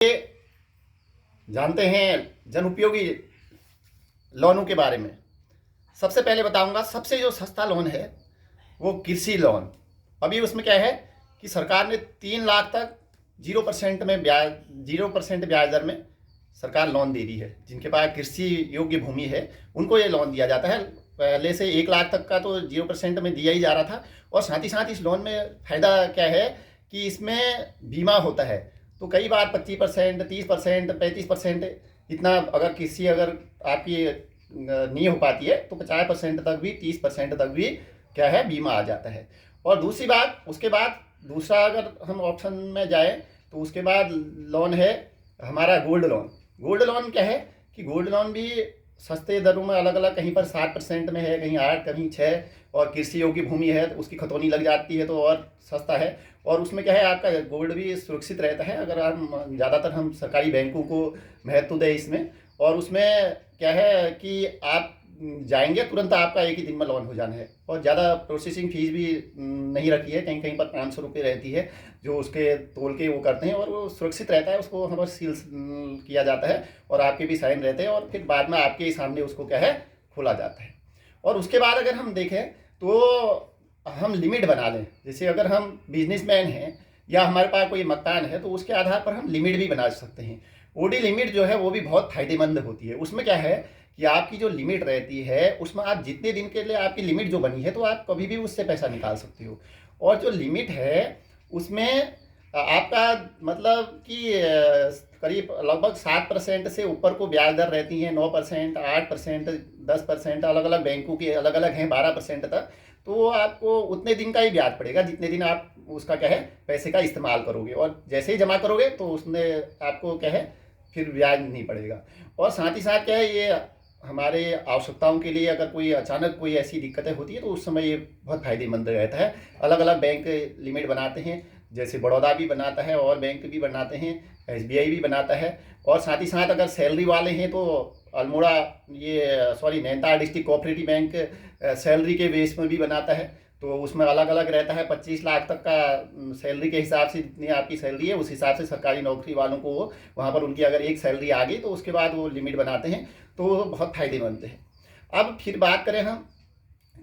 ये जानते हैं जन उपयोगी लोनों के बारे में। सबसे पहले बताऊंगा, सबसे जो सस्ता लोन है वो कृषि लोन। अभी उसमें क्या है कि सरकार ने 3 लाख तक 0% ब्याज दर में सरकार लोन दे दी है। जिनके पास कृषि योग्य भूमि है उनको ये लोन दिया जाता है। पहले से 1 लाख तक का तो 0% में दिया ही जा रहा था। और साथ ही साथ इस लोन में फ़ायदा क्या है कि इसमें बीमा होता है। तो कई बार 25%, 30%, 35% इतना, अगर आपकी नहीं हो पाती है तो 50% तक भी, 30% तक भी क्या है बीमा आ जाता है। और दूसरी बात, उसके बाद दूसरा अगर हम ऑप्शन में जाए तो उसके बाद लोन है हमारा गोल्ड लोन। गोल्ड लोन क्या है कि गोल्ड लोन भी सस्ते दरों में अलग अलग, कहीं पर 7% में है, कहीं 8, कहीं 6। और कृषि योग्य भूमि है तो उसकी खतौनी लग जाती है तो और सस्ता है। और उसमें क्या है, आपका गोल्ड भी सुरक्षित रहता है अगर हम ज़्यादातर हम सरकारी बैंकों को महत्व दें इसमें। और उसमें क्या है कि आप जाएंगे तुरंत आपका एक ही दिन में लोन हो जाना है। और ज़्यादा प्रोसेसिंग फीस भी नहीं रखी है, कहीं कहीं पर 500 रुपये रहती है जो उसके तोल के वो करते हैं। और वो सुरक्षित रहता है, उसको हमारे सील किया जाता है और आपके भी साइन रहते हैं और फिर बाद में आपके ही सामने उसको क्या है खोला जाता है। और उसके बाद अगर हम देखें तो हम लिमिट बना लें। जैसे अगर हम बिजनेसमैन हैं या हमारे पास कोई मकान है तो उसके आधार पर हम लिमिट भी बना सकते हैं। ओडी लिमिट जो है वो भी बहुत फायदेमंद होती है। उसमें क्या है कि आपकी जो लिमिट रहती है उसमें आप जितने दिन के लिए आपकी लिमिट जो बनी है तो आप कभी भी उससे पैसा निकाल सकते हो। और जो लिमिट है उसमें आपका मतलब कि करीब लगभग 7% से ऊपर को ब्याज दर रहती है। 9%, 8%, 10%, अलग अलग बैंकों के अलग अलग हैं, 12% तक। तो आपको उतने दिन का ही ब्याज पड़ेगा जितने दिन आप उसका क्या है पैसे का इस्तेमाल करोगे। और जैसे ही जमा करोगे तो उसमें आपको क्या है फिर ब्याज नहीं पड़ेगा। और साथ ही साथ क्या है, ये हमारे आवश्यकताओं के लिए अगर कोई अचानक कोई ऐसी दिक्कतें होती है तो उस समय ये बहुत फ़ायदेमंद रहता है। अलग अलग बैंक लिमिट बनाते हैं, जैसे बड़ौदा भी बनाता है और बैंक भी बनाते हैं, एसबीआई भी बनाता है। और साथ ही साथ अगर सैलरी वाले हैं तो Almora Nainital district cooperative bank salary के बेस में भी बनाता है। तो उसमें अलग अलग रहता है, 25 लाख तक का सैलरी के हिसाब से जितनी आपकी सैलरी है उस हिसाब से सरकारी नौकरी वालों को वहाँ पर उनकी अगर एक सैलरी आ गई तो उसके बाद वो लिमिट बनाते हैं। तो वो बहुत फ़ायदेमंद है। अब फिर बात करें हम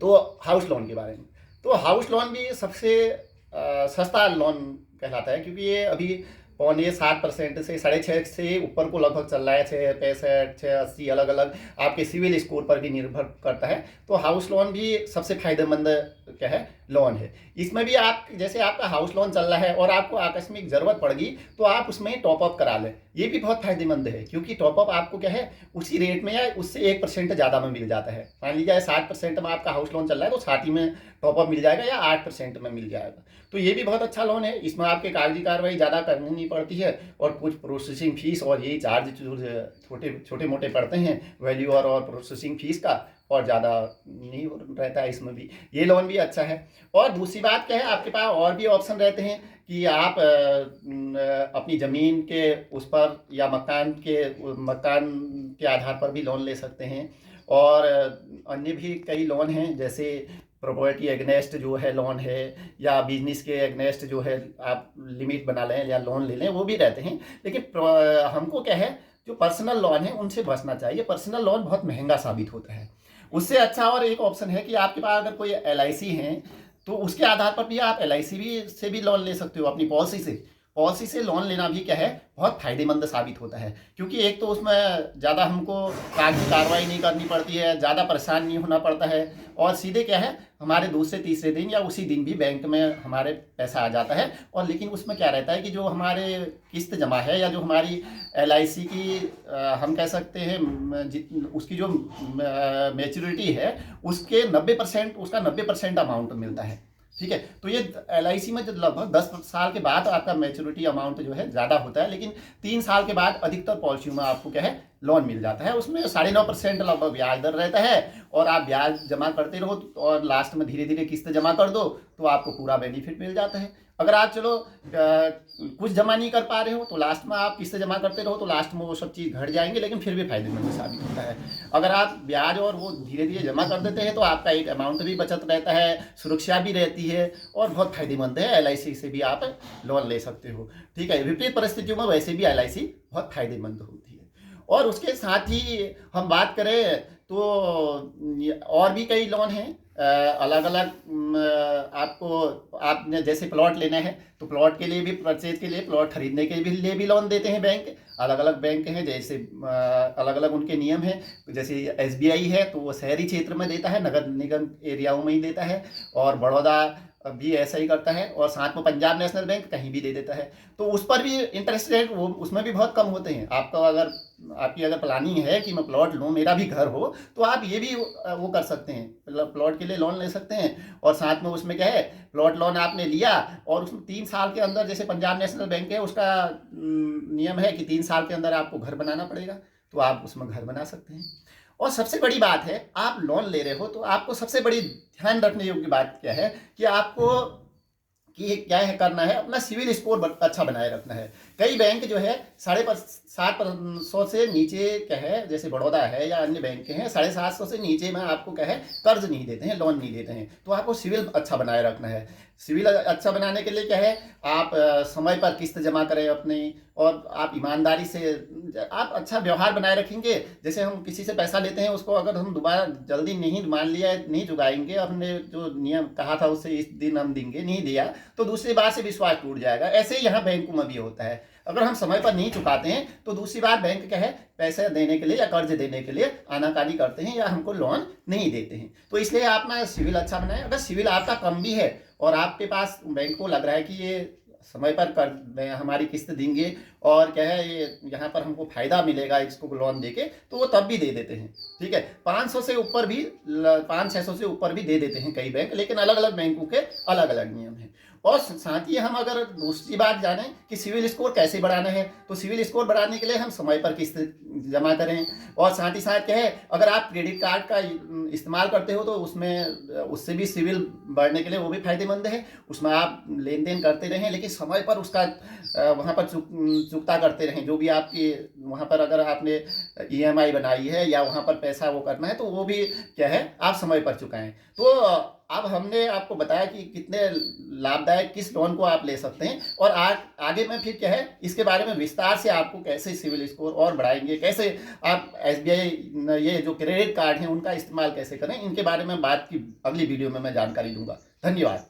तो हाउस लोन के बारे में। तो हाउस लोन भी सबसे सस्ता लोन कहलाता है, क्योंकि ये अभी 6.75% से 6.5 से ऊपर को लगभग चल रहा है। 6.65, 6.80 अलग अलग आपके सिविल स्कोर पर भी निर्भर करता है। तो हाउस लोन भी सबसे फायदेमंद क्या है लोन है। इसमें भी आप जैसे आपका हाउस लोन चल रहा है और आपको आकस्मिक ज़रूरत पड़ गई तो आप उसमें टॉपअप करा लें। ये भी बहुत फायदेमंद है, क्योंकि टॉपअप आपको क्या है उसी रेट में या उससे 1% ज़्यादा में मिल जाता है। मान लीजिए 60% में आपका हाउस लोन चल रहा है तो 60 ही में टॉपअप मिल जाएगा या 8% में मिल जाएगा। तो ये भी बहुत अच्छा लोन है। इसमें आपके कागजी कार्रवाई ज़्यादा करनी नहीं पड़ती है और कुछ प्रोसेसिंग फीस और यही चार्ज जो छोटे मोटे पड़ते हैं वैल्यू और प्रोसेसिंग फीस का, और ज़्यादा नहीं रहता है इसमें भी। ये लोन भी अच्छा है। और दूसरी बात क्या है, आपके पास और भी ऑप्शन रहते हैं कि आप अपनी ज़मीन के उस पर या मकान के आधार पर भी लोन ले सकते हैं। और अन्य भी कई लोन हैं, जैसे प्रॉपर्टी एग्नेस्ट जो है लोन है, या बिजनेस के एग्नेस्ट जो है आप लिमिट बना लें या लोन ले लें, वो भी रहते हैं। लेकिन हमको क्या है जो पर्सनल लोन है उनसे बचना चाहिए। पर्सनल लोन बहुत महंगा साबित होता है। उससे अच्छा और एक ऑप्शन है कि आपके पास अगर कोई एलआईसी है तो उसके आधार पर भी आप एलआईसी से भी लोन ले सकते हो। अपनी पॉलिसी से लोन लेना भी क्या है बहुत फायदेमंद साबित होता है, क्योंकि एक तो उसमें ज़्यादा हमको कागजी कार्रवाई नहीं करनी पड़ती है, ज़्यादा परेशान नहीं होना पड़ता है। और सीधे क्या है हमारे दूसरे तीसरे दिन या उसी दिन भी बैंक में हमारे पैसा आ जाता है। और लेकिन उसमें क्या रहता है कि जो हमारे किस्त जमा है या जो हमारी एलआईसी की हम कह सकते हैं उसकी जो मैच्योरिटी है उसके 90% उसका 90% अमाउंट मिलता है। ठीक है, तो ये एलआईसी में जो लगभग 10 साल के बाद आपका मैच्योरिटी अमाउंट जो है ज़्यादा होता है, लेकिन 3 साल के बाद अधिकतर पॉलिसियों में आपको क्या है लोन मिल जाता है। उसमें 9.5% लगभग ब्याज दर रहता है और आप ब्याज जमा करते रहो और लास्ट में धीरे धीरे किस्त जमा कर दो तो आपको पूरा बेनिफिट मिल जाता है। अगर आप चलो कुछ जमा नहीं कर पा रहे हो तो लास्ट में आप किस्त जमा करते रहो तो लास्ट में वो सब चीज़ घट जाएंगे, लेकिन फिर भी फायदेमंद साबित होता है। अगर आप ब्याज और वो धीरे धीरे जमा कर देते हैं तो आपका एक अमाउंट भी बचत रहता है, सुरक्षा भी रहती है और बहुत फायदेमंद है। LIC से भी आप लोन ले सकते हो। ठीक है, विपरीत परिस्थितियों में वैसे भी LIC बहुत फायदेमंद होती है। और उसके साथ ही हम बात करें तो और भी कई लोन हैं अलग अलग। आपको आपने जैसे प्लॉट लेना है तो प्लॉट के लिए भी, परचेज के लिए, प्लॉट खरीदने के लिए भी लोन देते हैं बैंक। अलग अलग बैंक हैं, जैसे अलग अलग उनके नियम हैं। जैसे SBI है तो वो शहरी क्षेत्र में देता है, नगर निगम एरियाओं में ही देता है, और बड़ौदा भी ऐसा ही करता है, और साथ में पंजाब नेशनल बैंक कहीं भी दे देता है। तो उस पर भी इंटरेस्ट रेट वो उसमें भी बहुत कम होते हैं। आपकी अगर प्लानिंग है कि मैं प्लॉट लूँ, मेरा भी घर हो, तो आप ये भी वो कर सकते हैं, मतलब प्लॉट के लिए लोन ले सकते हैं। और साथ में उसमें क्या है, प्लॉट लोन आपने लिया और उसमें 3 साल के अंदर, जैसे पंजाब नेशनल बैंक है उसका नियम है कि 3 साल के अंदर आपको घर बनाना पड़ेगा, तो आप उसमें घर बना सकते हैं। और सबसे बड़ी बात है, आप लोन ले रहे हो तो आपको सबसे बड़ी ध्यान रखने योग्य बात क्या है कि आपको क्या है करना है, अपना सिविल स्कोर अच्छा बनाए रखना है। कई बैंक जो है 7.5% से नीचे क्या है, जैसे बड़ौदा है या अन्य बैंक हैं, 750 से नीचे में आपको क्या है कर्ज नहीं देते हैं, लोन नहीं देते हैं। तो आपको सिविल अच्छा बनाए रखना है। सिविल अच्छा बनाने के लिए क्या है, आप समय पर किस्त जमा करें अपनी, और आप ईमानदारी से आप अच्छा व्यवहार बनाए रखेंगे। जैसे हम किसी से पैसा लेते हैं, उसको अगर हम दोबारा जल्दी नहीं, मान लिया नहीं चुकाएंगे, हमने जो नियम कहा था उससे इस दिन हम देंगे, नहीं दिया तो दूसरी बार से विश्वास टूट जाएगा। ऐसे ही यहाँ बैंकों में भी होता है, अगर हम समय पर नहीं चुकाते हैं तो दूसरी बार बैंक क्या है, पैसे देने के लिए या कर्ज देने के लिए आनाकानी करते हैं या हमको लोन नहीं देते हैं। तो इसलिए आप ना सिविल अच्छा बनाएं। अगर सिविल आपका कम भी है और आपके पास बैंक को लग रहा है कि ये समय पर कर हमारी किस्त देंगे और क्या है ये यहाँ पर हमको फायदा मिलेगा इसको लोन देके, तो वो तब भी दे देते हैं। ठीक है, 500 से ऊपर भी, 500-600 से ऊपर भी दे देते हैं कई बैंक, लेकिन अलग अलग बैंकों के अलग अलग नियम हैं। और साथ ही हम अगर दूसरी बात जानें कि सिविल स्कोर कैसे बढ़ाना है, तो सिविल स्कोर बढ़ाने के लिए हम समय पर किस्त जमा करें। और साथ ही साथ क्या है, अगर आप क्रेडिट कार्ड का इस्तेमाल करते हो तो उससे भी सिविल बढ़ने के लिए वो भी फायदेमंद है। उसमें आप लेन देन करते रहें, लेकिन समय पर उसका वहाँ पर चुकता करते रहें। जो भी आपकी वहाँ पर अगर आपने EMI बनाई है या वहाँ पर पैसा वो करना है तो वो भी क्या है आप समय पर चुकाएं। तो अब हमने आपको बताया कि कितने लाभदायक किस लोन को आप ले सकते हैं, और आगे में फिर क्या है इसके बारे में विस्तार से आपको कैसे सिविल स्कोर और बढ़ाएंगे, कैसे आप SBI ये जो क्रेडिट कार्ड हैं उनका इस्तेमाल कैसे करें, इनके बारे में बात की अगली वीडियो में मैं जानकारी दूंगा। धन्यवाद।